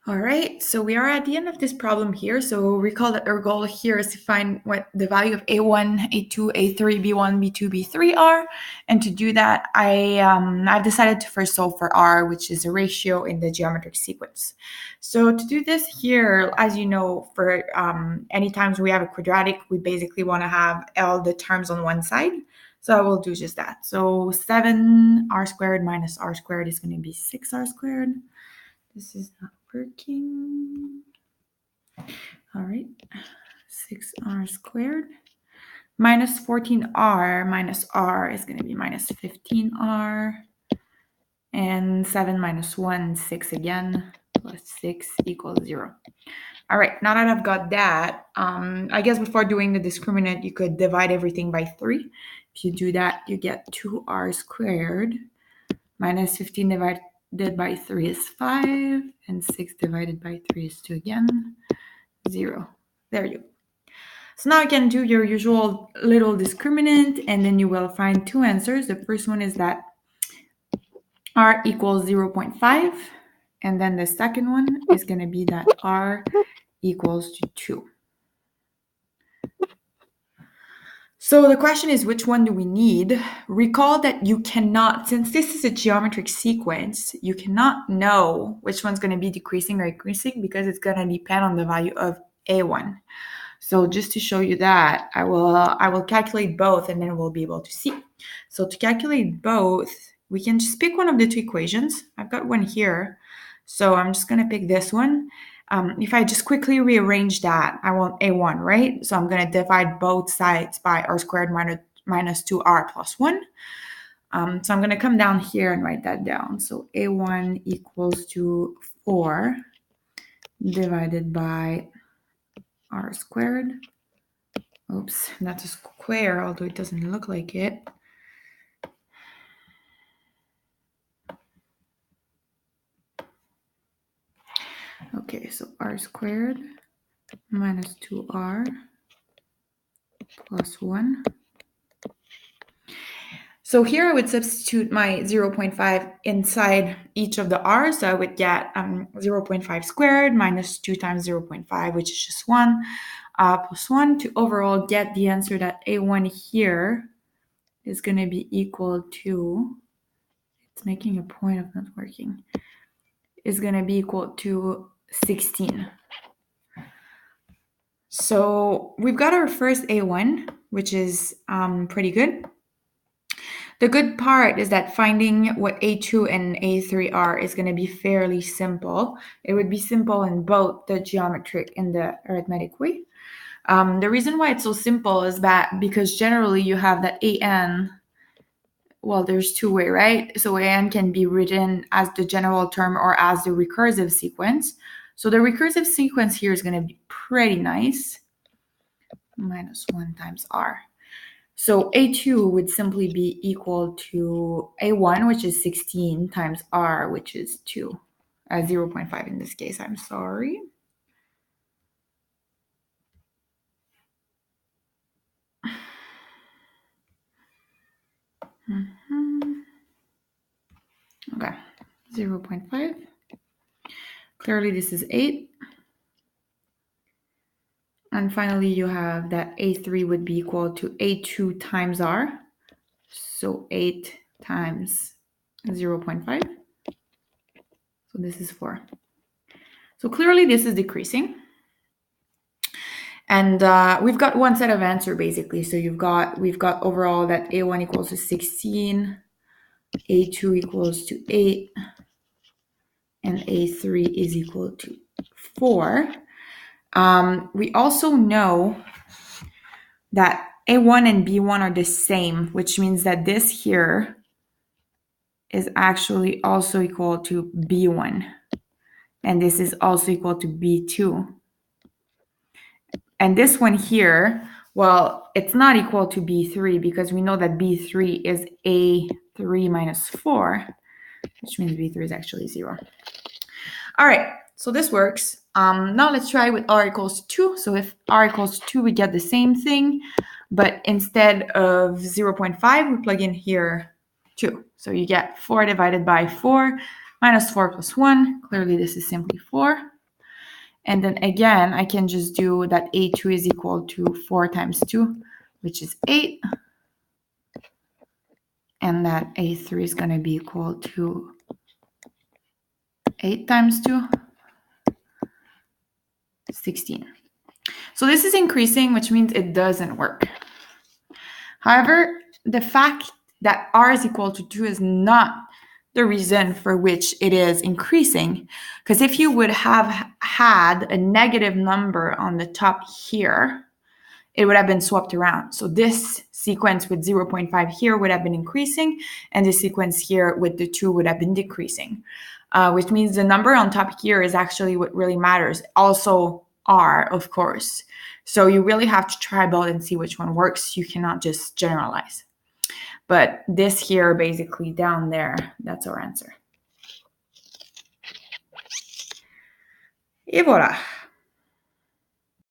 All right, so we are at the end of this problem here. So recall that our goal here is to find what the value of A1, A2, A3, B1, B2, B3 are. And to do that, I've decided to first solve for R, which is a ratio in the geometric sequence. So to do this here, as you know, for any times we have a quadratic, we basically want to have all the terms on one side. So I will do just that. So 7R squared minus R squared is going to be 6R squared. This is not working. All right, 6R squared minus 14R minus R is going to be minus 15R. And 7 minus 1, 6 again, plus 6 equals 0. All right, now that I've got that, I guess before doing the discriminant, you could divide everything by 3. If you do that, you get 2R squared minus 15 divided by 3 is 5, and 6 divided by 3 is 2 again, 0. There you go. So now you can do your usual little discriminant, and then you will find two answers. The first one is that R equals 0.5, and then the second one is going to be that R equals to 2. So the question is, which one do we need? Recall that you cannot, since this is a geometric sequence, you cannot know which one's going to be decreasing or increasing because it's going to depend on the value of A1. So just to show you that, I will calculate both and then we'll be able to see. So to calculate both, we can just pick one of the two equations. I've got one here. So I'm just going to pick this one. If I just quickly rearrange that, I want A1, right? So I'm going to divide both sides by R squared minus 2R plus 1. So I'm going to come down here and write that down. So A1 equals to 4 divided by R squared. Oops, that's a square, although it doesn't look like it. Okay, so R squared minus 2R plus 1. So here I would substitute my 0.5 inside each of the R's. So I would get 0.5 squared minus 2 times 0.5, which is just 1, plus 1 to overall get the answer that A1 here is going to be equal to, it's making a point of not working, is going to be equal to 16. So we've got our first A1, which is pretty good. The good part is that finding what A2 and A3 are is going to be fairly simple. It would be simple in both the geometric and the arithmetic way. The reason why it's so simple is that because generally you have that AN, well, there's two ways, right? So AN can be written as the general term or as the recursive sequence. So the recursive sequence here is going to be pretty nice. Minus 1 times R. So A2 would simply be equal to A1, which is 16, times R, which is 2. 0.5 in this case, I'm sorry. Okay, 0.5. Clearly this is 8. And finally, you have that A3 would be equal to A2 times R. So 8 times 0.5. So this is 4. So clearly this is decreasing. And we've got one set of answer basically. So we've got overall that A1 equals to 16, A2 equals to 8, and A3 is equal to 4. We also know that A1 and B1 are the same, which means that this here is actually also equal to B1. And this is also equal to B2. And this one here, well, it's not equal to B3 because we know that B3 is A3 minus 4, which means B3 is actually 0. All right, so this works. Now let's try with R equals 2. So if R equals 2, we get the same thing, but instead of 0.5, we plug in here 2. So you get 4 divided by 4 minus 4 plus 1. Clearly, this is simply 4. And then again, I can just do that A2 is equal to 4 times 2, which is 8. And that A3 is going to be equal to 8 times 2, 16. So this is increasing, which means it doesn't work. However, the fact that r is equal to 2 is not the reason for which it is increasing. Because if you would have had a negative number on the top here, it would have been swapped around. So this sequence with 0.5 here would have been increasing, and this sequence here with the 2 would have been decreasing, which means the number on top here is actually what really matters. Also r, of course. So you really have to try both and see which one works. You cannot just generalize. But this here, basically down there, that's our answer. Et voilà.